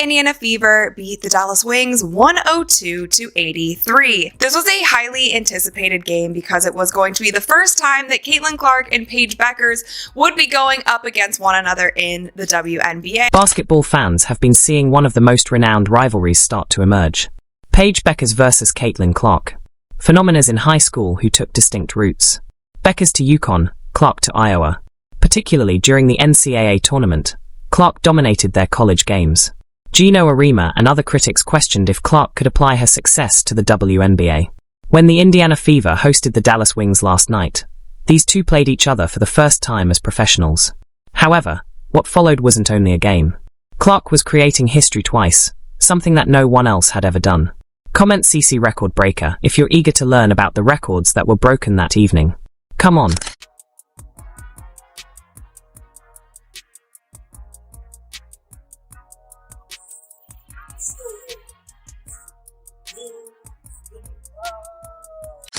Indiana Fever beat the Dallas Wings 102-83. This was a highly anticipated game because it was going to be the first time that Caitlin Clark and Paige Bueckers would be going up against one another in the WNBA. Basketball fans have been seeing one of the most renowned rivalries start to emerge. Paige Bueckers versus Caitlin Clark. Phenomenas in high school who took distinct routes. Bueckers to UConn, Clark to Iowa. Particularly during the NCAA tournament, Clark dominated their college games. Geno Auriemma and other critics questioned if Clark could apply her success to the WNBA. When the Indiana Fever hosted the Dallas Wings last night, these two played each other for the first time as professionals. However, what followed wasn't only a game. Clark was creating history twice, something that no one else had ever done. Comment CC Record Breaker if you're eager to learn about the records that were broken that evening. Come on.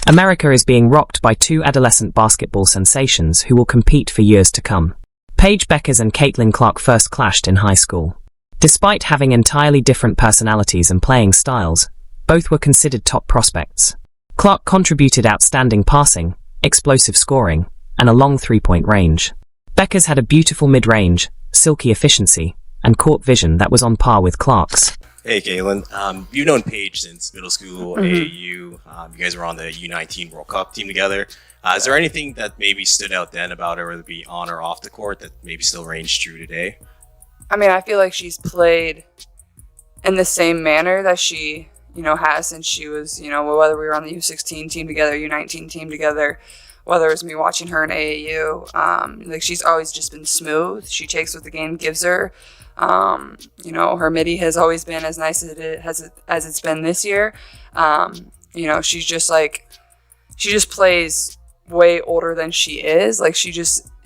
America is being rocked by two adolescent basketball sensations who will compete for years to come. Paige Bueckers and Caitlin Clark first clashed in high school. Despite having entirely different personalities and playing styles, both were considered top prospects. Clark contributed outstanding passing, explosive scoring, and a long three-point range. Bueckers had a beautiful mid-range, silky efficiency, and court vision that was on par with Clark's. Hey, Caitlin. You've known Paige since middle school, AAU. You guys were on the U19 World Cup team together. Is there anything that maybe stood out then about her, whether it be on or off the court, that maybe still reigns true today? I mean, I feel like she's played in the same manner that she, has since she was, whether we were on the U16 team together, U19 team together, whether it was me watching her in AAU. She's always just been smooth. She takes what the game gives her. Her midi has always been as nice as it's been this year. She just plays way older than she is.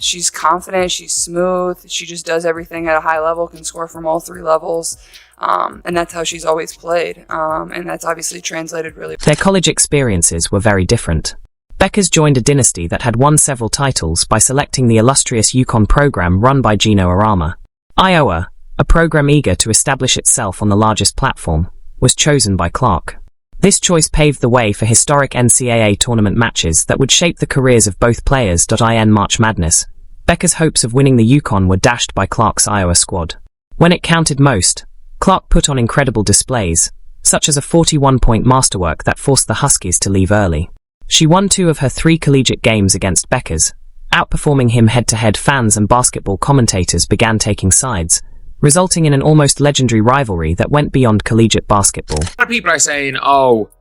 She's confident, she's smooth, she just does everything at a high level, can score from all three levels. And that's how she's always played. And that's obviously translated really well. Their college experiences were very different. Bueckers joined a dynasty that had won several titles by selecting the illustrious UConn program run by Geno Auriemma. Iowa, a program eager to establish itself on the largest platform, was chosen by Clark. This choice paved the way for historic NCAA tournament matches that would shape the careers of both players. In March Madness, Bueckers' hopes of winning the UConn were dashed by Clark's Iowa squad. When it counted most, Clark put on incredible displays, such as a 41-point masterwork that forced the Huskies to leave early. She won 2 of her 3 collegiate games against Bueckers, outperforming him head-to-head. Fans and basketball commentators began taking sides, resulting in an almost legendary rivalry that went beyond collegiate basketball. A lot of people are saying,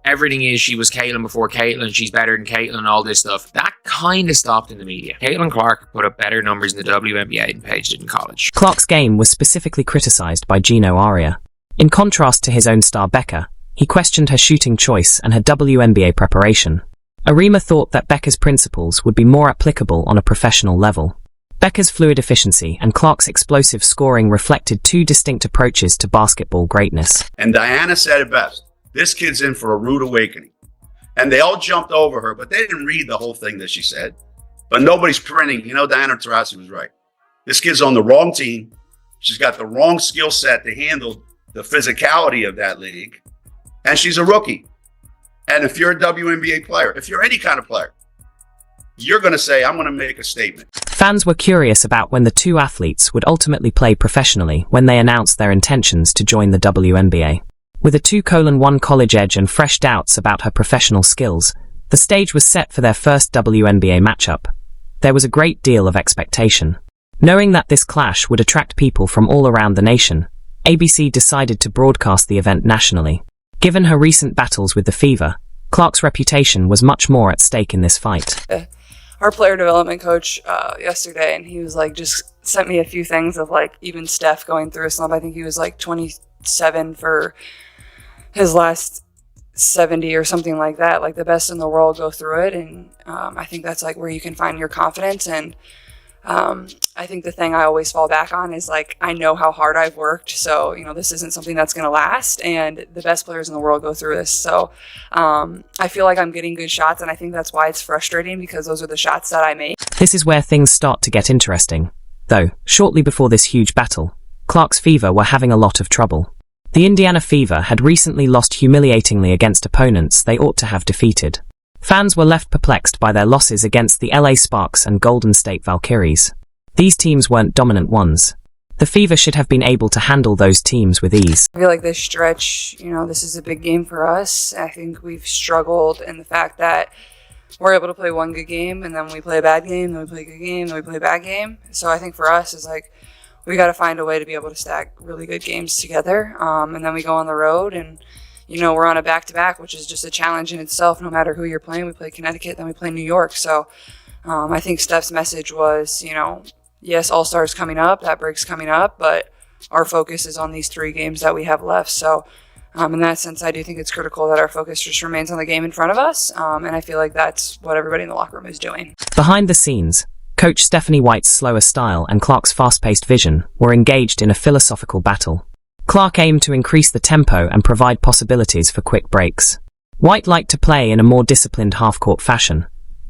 everything is she was Caitlin before Caitlin, she's better than Caitlin, all this stuff. That kind of stopped in the media. Caitlin Clark put up better numbers in the WNBA than Paige did in college. Clark's game was specifically criticized by Geno Auriemma. In contrast to his own star Buecker, he questioned her shooting choice and her WNBA preparation. Auriemma thought that Buecker's principles would be more applicable on a professional level. Buecker's fluid efficiency and Clark's explosive scoring reflected 2 distinct approaches to basketball greatness. And Diana said it best. This kid's in for a rude awakening. And they all jumped over her, but they didn't read the whole thing that she said. But nobody's printing. Diana Taurasi was right. This kid's on the wrong team. She's got the wrong skill set to handle the physicality of that league. And she's a rookie. And if you're a WNBA player, if you're any kind of player, you're going to say, I'm going to make a statement. Fans were curious about when the 2 athletes would ultimately play professionally when they announced their intentions to join the WNBA. With a 2:1 college edge and fresh doubts about her professional skills, the stage was set for their first WNBA matchup. There was a great deal of expectation. Knowing that this clash would attract people from all around the nation, ABC decided to broadcast the event nationally. Given her recent battles with the Fever, Clark's reputation was much more at stake in this fight. Our player development coach yesterday, and he was just sent me a few things of even Steph going through a slump. I think he was 27 for his last 70 or something like that. The best in the world go through it, and I think that's where you can find your confidence. And I think the thing I always fall back on is I know how hard I've worked, so this isn't something that's going to last, and the best players in the world go through this. So I feel like I'm getting good shots, and I think that's why it's frustrating, because those are the shots that I make. This is where things start to get interesting. Though, shortly before this huge battle, Clark's Fever were having a lot of trouble. The Indiana Fever had recently lost humiliatingly against opponents they ought to have defeated. Fans were left perplexed by their losses against the LA Sparks and Golden State Valkyries. These teams weren't dominant ones. The Fever should have been able to handle those teams with ease. I feel like this stretch, this is a big game for us. I think we've struggled in the fact that we're able to play one good game, and then we play a bad game, then we play a good game, then we play a bad game. So I think for us, it's like we got to find a way to be able to stack really good games together, and then we go on the road, and we're on a back-to-back, which is just a challenge in itself. No matter who you're playing, we play Connecticut, then we play New York. So I think Steph's message was, yes, All-Stars coming up, that break's coming up, but our focus is on these 3 games that we have left. So in that sense, I do think it's critical that our focus just remains on the game in front of us, and I feel like that's what everybody in the locker room is doing. Behind the scenes, Coach Stephanie White's slower style and Clark's fast-paced vision were engaged in a philosophical battle. Clark aimed to increase the tempo and provide possibilities for quick breaks. White liked to play in a more disciplined half-court fashion.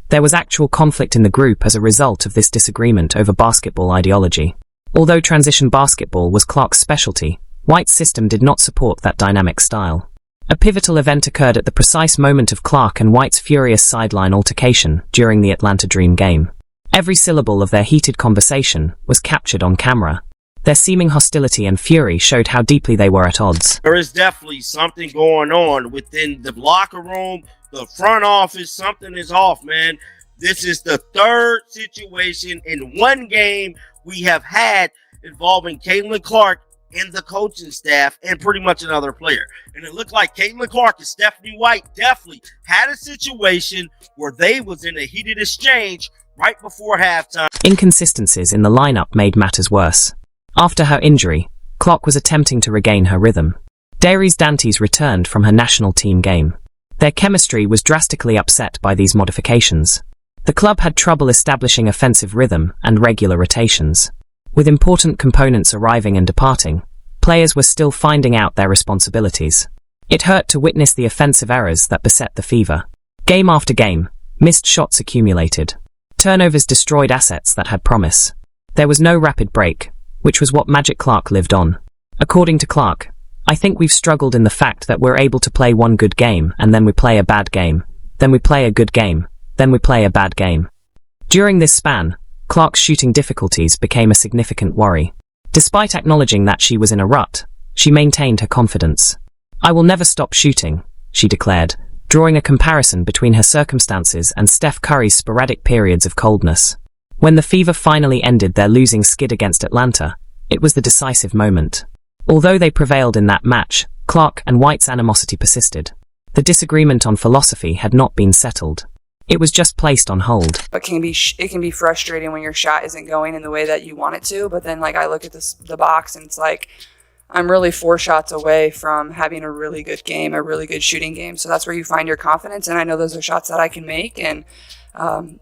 There was actual conflict in the group as a result of this disagreement over basketball ideology. Although transition basketball was Clark's specialty, White's system did not support that dynamic style. A pivotal event occurred at the precise moment of Clark and White's furious sideline altercation during the Atlanta Dream game. Every syllable of their heated conversation was captured on camera. Their seeming hostility and fury showed how deeply they were at odds. There is definitely something going on within the locker room, the front office. Something is off, man. This is the 3rd situation in one game we have had involving Caitlin Clark and the coaching staff and pretty much another player. And it looked like Caitlin Clark and Stephanie White definitely had a situation where they was in a heated exchange right before halftime. Inconsistencies in the lineup made matters worse. After her injury, Clark was attempting to regain her rhythm. Dairies Dantes returned from her national team game. Their chemistry was drastically upset by these modifications. The club had trouble establishing offensive rhythm and regular rotations. With important components arriving and departing, players were still finding out their responsibilities. It hurt to witness the offensive errors that beset the Fever. Game after game, missed shots accumulated. Turnovers destroyed assets that had promise. There was no rapid break, which was what Magic Clark lived on. According to Clark, I think we've struggled in the fact that we're able to play one good game and then we play a bad game, then we play a good game, then we play a bad game. During this span, Clark's shooting difficulties became a significant worry. Despite acknowledging that she was in a rut, she maintained her confidence. I will never stop shooting, she declared, drawing a comparison between her circumstances and Steph Curry's sporadic periods of coldness. When the Fever finally ended their losing skid against Atlanta, it was the decisive moment. Although they prevailed in that match, Clark and White's animosity persisted. The disagreement on philosophy had not been settled. It was just placed on hold. It can be frustrating when your shot isn't going in the way that you want it to, but then I look at the box and it's like I'm really 4 shots away from having a really good game, a really good shooting game. So that's where you find your confidence, and I know those are shots that I can make, and I'm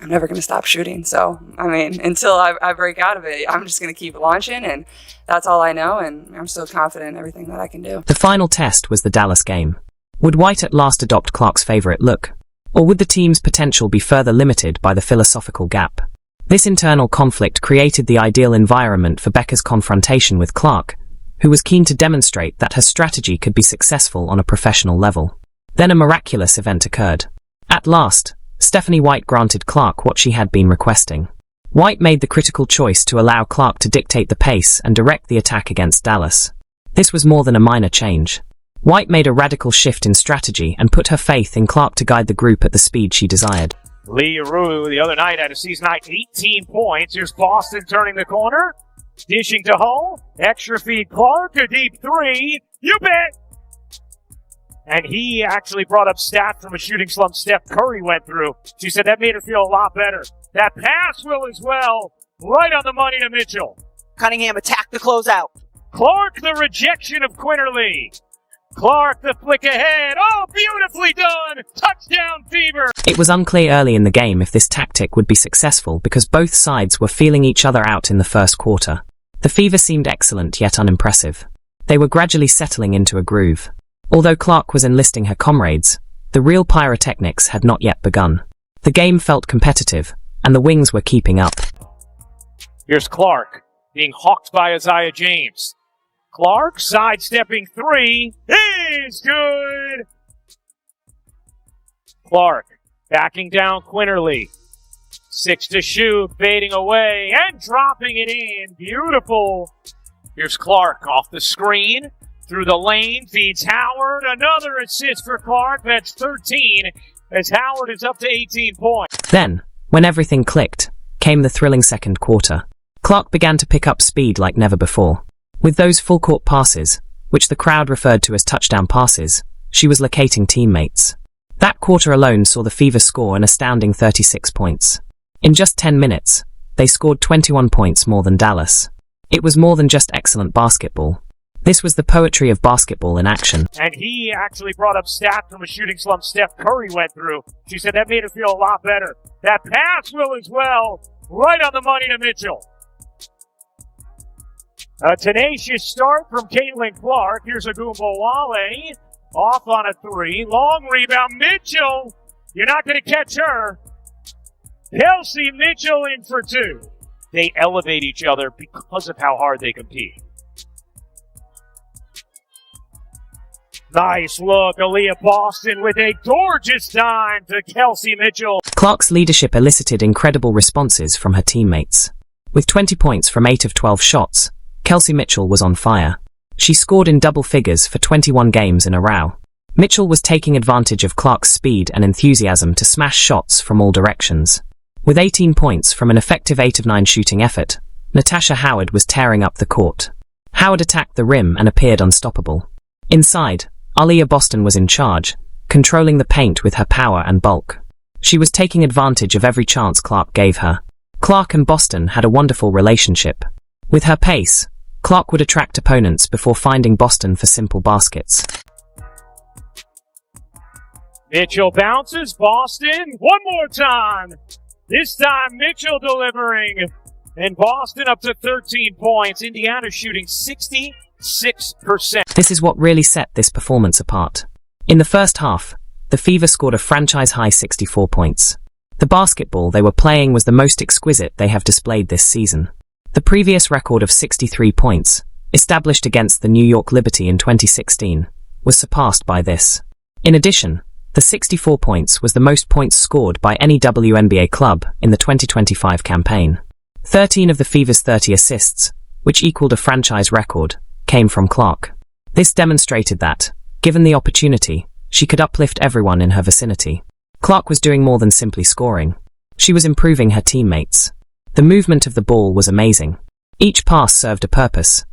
never going to stop shooting. So, until I break out of it, I'm just going to keep launching, and that's all I know, and I'm still confident in everything that I can do. The final test was the Dallas game. Would White at last adopt Clark's favorite look? Or would the team's potential be further limited by the philosophical gap? This internal conflict created the ideal environment for Bueckers' confrontation with Clark, who was keen to demonstrate that her strategy could be successful on a professional level. Then a miraculous event occurred. At last, Stephanie White granted Clark what she had been requesting. White made the critical choice to allow Clark to dictate the pace and direct the attack against Dallas. This was more than a minor change. White made a radical shift in strategy and put her faith in Clark to guide the group at the speed she desired. Lee Arulu the other night had a season-high 18 points. Here's Boston turning the corner. Dishing to Hull. Extra feed Clark. A deep 3. You bet! And he actually brought up stat from a shooting slump Steph Curry went through. She said that made her feel a lot better. That pass will as well. Right on the money to Mitchell. Cunningham attacked the closeout. Clark, the rejection of Quinterly. Clark, the flick ahead. Oh, beautifully done. Touchdown, Fever. It was unclear early in the game if this tactic would be successful because both sides were feeling each other out in the first quarter. The Fever seemed excellent yet unimpressive. They were gradually settling into a groove. Although Clark was enlisting her comrades, the real pyrotechnics had not yet begun. The game felt competitive, and the Wings were keeping up. Here's Clark, being hawked by Isaiah James. Clark sidestepping three is good. Clark backing down Quinterly. 6 to shoot, fading away and dropping it in. Beautiful. Here's Clark off the screen. Through the lane, feeds Howard. Another assist for Clark. That's 13 as Howard is up to 18 points. Then, when everything clicked, came the thrilling second quarter. Clark began to pick up speed like never before. With those full-court passes, which the crowd referred to as touchdown passes, she was locating teammates. That quarter alone saw the Fever score an astounding 36 points. In just 10 minutes, they scored 21 points more than Dallas. It was more than just excellent basketball. This was the poetry of basketball in action. And he actually brought up stats from a shooting slump Steph Curry went through. She said that made her feel a lot better. That pass will as well. Right on the money to Mitchell. A tenacious start from Caitlin Clark. Here's Wale off on a three. Long rebound. Mitchell. You're not going to catch her. Kelsey Mitchell in for two. They elevate each other because of how hard they compete. Nice look. Aaliyah Boston with a gorgeous dime to Kelsey Mitchell. Clark's leadership elicited incredible responses from her teammates. With 20 points from 8 of 12 shots, Kelsey Mitchell was on fire. She scored in double figures for 21 games in a row. Mitchell was taking advantage of Clark's speed and enthusiasm to smash shots from all directions. With 18 points from an effective 8 of 9 shooting effort, Natasha Howard was tearing up the court. Howard attacked the rim and appeared unstoppable. Inside, Aaliyah Boston was in charge, controlling the paint with her power and bulk. She was taking advantage of every chance Clark gave her. Clark and Boston had a wonderful relationship. With her pace, Clark would attract opponents before finding Boston for simple baskets. Mitchell bounces. Boston. One more time. This time Mitchell delivering. And Boston up to 13 points. Indiana shooting 66%. This is what really set this performance apart. In the first half, the Fever scored a franchise-high 64 points. The basketball they were playing was the most exquisite they have displayed this season. The previous record of 63 points, established against the New York Liberty in 2016, was surpassed by this. In addition, the 64 points was the most points scored by any WNBA club in the 2025 campaign. 13 of the Fever's 30 assists, which equaled a franchise record, came from Clark. This demonstrated that, given the opportunity, she could uplift everyone in her vicinity. Clark was doing more than simply scoring. She was improving her teammates. The movement of the ball was amazing. Each pass served a purpose.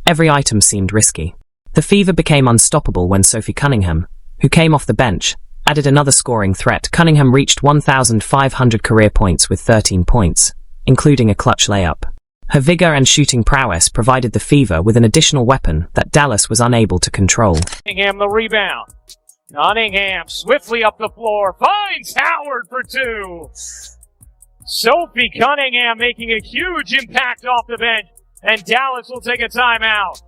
Every item seemed risky. The Fever became unstoppable when Sophie Cunningham, who came off the bench, added another scoring threat. Cunningham reached 1,500 career points with 13 points, including a clutch layup. Her vigor and shooting prowess provided the Fever with an additional weapon that Dallas was unable to control. Cunningham the rebound. Cunningham swiftly up the floor. Finds Howard for two. Sophie Cunningham making a huge impact off the bench. And Dallas will take a timeout.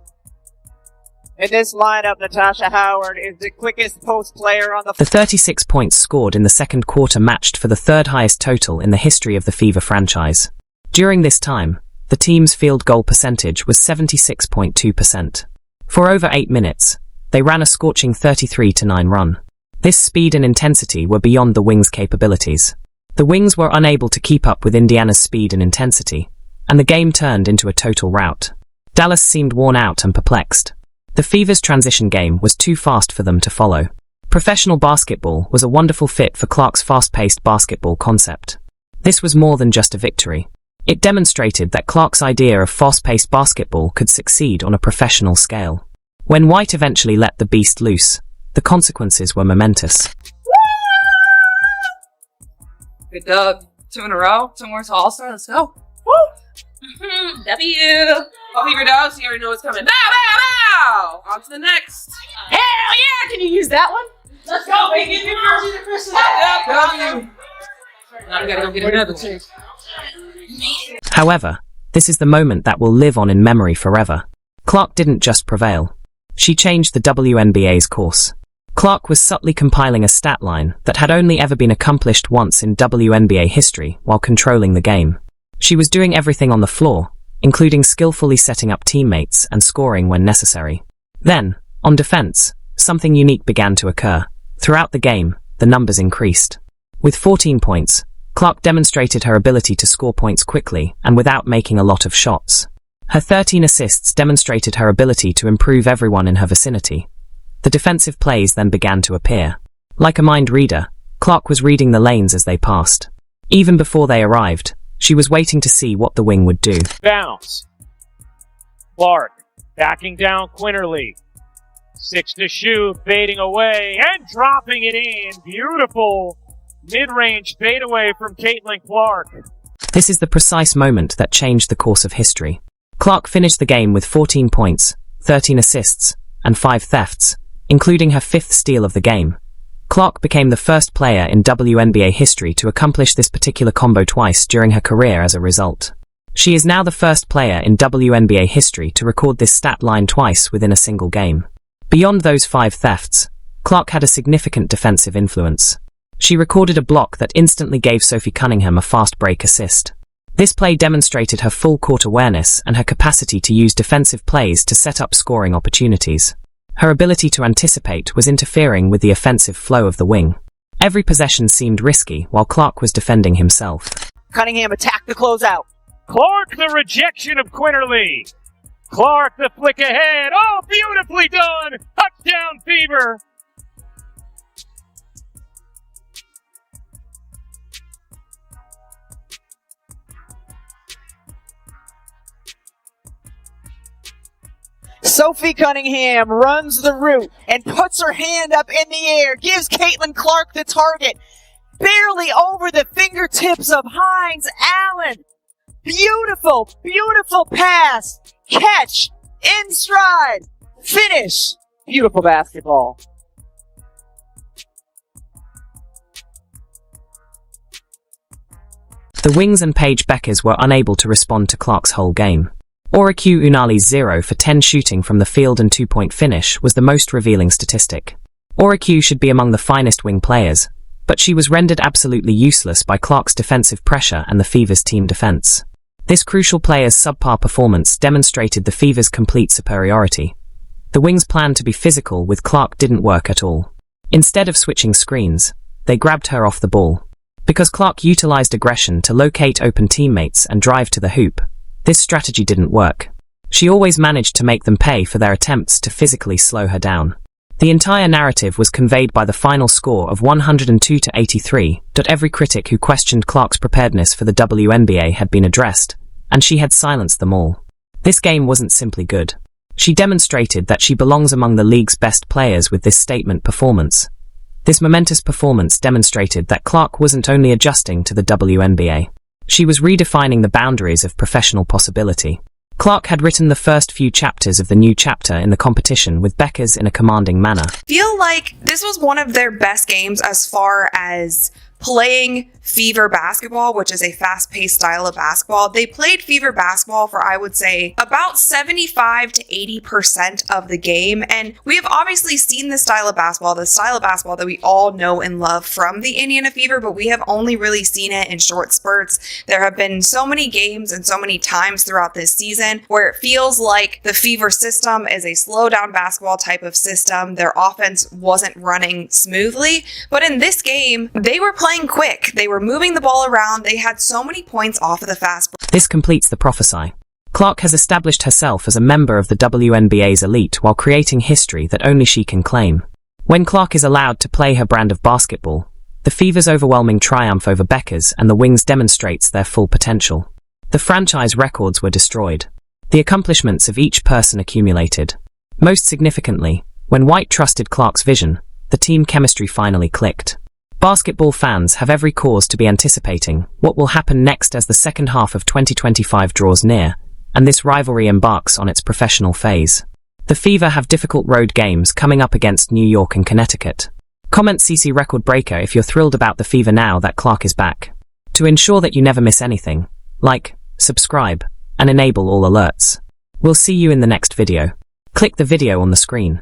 In this lineup, Natasha Howard is the quickest post player on the The 36 points scored in the second quarter matched for the third highest total in the history of the Fever franchise. During this time, the team's field goal percentage was 76.2%. For over 8 minutes, they ran a scorching 33-9 run. This speed and intensity were beyond the Wings' capabilities. The Wings were unable to keep up with Indiana's speed and intensity, and the game turned into a total rout. Dallas seemed worn out and perplexed. The Fever's transition game was too fast for them to follow. Professional basketball was a wonderful fit for Clark's fast-paced basketball concept. This was more than just a victory. It demonstrated that Clark's idea of fast-paced basketball could succeed on a professional scale. When White eventually let the beast loose, the consequences were momentous. Good dub. 2 in a row. 2 more to All-Star. Let's go. Woo! W. All Fever dubs. You already know what's coming. Bow, bow, bow! On to the next. Hell yeah! Can you use that one? Let's go, baby. Give me the Christmas. W. Now we gotta go get another two. However, this is the moment that will live on in memory forever. Clark didn't just prevail. She changed the WNBA's course. Clark was subtly compiling a stat line that had only ever been accomplished once in WNBA history while controlling the game. She was doing everything on the floor, including skillfully setting up teammates and scoring when necessary. Then, on defense, something unique began to occur. Throughout the game, the numbers increased. With 14 points, Clark demonstrated her ability to score points quickly and without making a lot of shots. Her 13 assists demonstrated her ability to improve everyone in her vicinity. The defensive plays then began to appear. Like a mind reader, Clark was reading the lanes as they passed. Even before they arrived, she was waiting to see what the wing would do. Bounce. Clark backing down Quinterly. 6 to shoot, fading away and dropping it in. Beautiful mid-range fadeaway from Caitlin Clark. This is the precise moment that changed the course of history. Clark finished the game with 14 points, 13 assists, and 5 thefts, including her 5th steal of the game. Clark became the first player in WNBA history to accomplish this particular combo twice during her career as a result. She is now the first player in WNBA history to record this stat line twice within a single game. Beyond those 5 thefts, Clark had a significant defensive influence. She recorded a block that instantly gave Sophie Cunningham a fast break assist. This play demonstrated her full court awareness and her capacity to use defensive plays to set up scoring opportunities. Her ability to anticipate was interfering with the offensive flow of the wing. Every possession seemed risky while Clark was defending himself. Cunningham attacked the closeout. Clark, the rejection of Quinterly. Clark, the flick ahead. Oh, beautifully done. Touchdown, Fever. Sophie Cunningham runs the route and puts her hand up in the air, gives Caitlin Clark the target, barely over the fingertips of Hines Allen. Beautiful, beautiful pass, catch, in stride, finish. Beautiful basketball. The Wings and Paige Bueckers were unable to respond to Clark's whole game. Oriku Unali's 0 for 10 shooting from the field and 2-point finish was the most revealing statistic. Oriku should be among the finest wing players, but she was rendered absolutely useless by Clark's defensive pressure and the Fever's team defense. This crucial player's subpar performance demonstrated the Fever's complete superiority. The Wings' plan to be physical with Clark didn't work at all. Instead of switching screens, they grabbed her off the ball. Because Clark utilized aggression to locate open teammates and drive to the hoop, this strategy didn't work. She always managed to make them pay for their attempts to physically slow her down. The entire narrative was conveyed by the final score of 102-83. Every critic who questioned Clark's preparedness for the WNBA had been addressed, and she had silenced them all. This game wasn't simply good. She demonstrated that she belongs among the league's best players with this statement performance. This momentous performance demonstrated that Clark wasn't only adjusting to the WNBA. She was redefining the boundaries of professional possibility. Clark had written the first few chapters of the new chapter in the competition with Bueckers in a commanding manner. Feel like this was one of their best games as far as playing Fever basketball, which is a fast-paced style of basketball. They played Fever basketball for, I would say, about 75 to 80% of the game. And we have obviously seen this style of basketball, the style of basketball that we all know and love from the Indiana Fever, but we have only really seen it in short spurts. There have been so many games and so many times throughout this season where it feels like the Fever system is a slow-down basketball type of system. Their offense wasn't running smoothly. But in this game, they were playing quick. They were moving the ball around. They had so many points off of the fast break. This completes the prophecy. Clark has established herself as a member of the WNBA's elite while creating history that only she can claim. When Clark is allowed to play her brand of basketball, the Fever's overwhelming triumph over Bueckers and the Wings demonstrates their full potential. The franchise records were destroyed. The accomplishments of each person accumulated. Most significantly, when White trusted Clark's vision, the team chemistry finally clicked. Basketball fans have every cause to be anticipating what will happen next as the second half of 2025 draws near, and this rivalry embarks on its professional phase. The Fever have difficult road games coming up against New York and Connecticut. Comment CC Record Breaker if you're thrilled about the Fever now that Clark is back. To ensure that you never miss anything, like, subscribe, and enable all alerts. We'll see you in the next video. Click the video on the screen.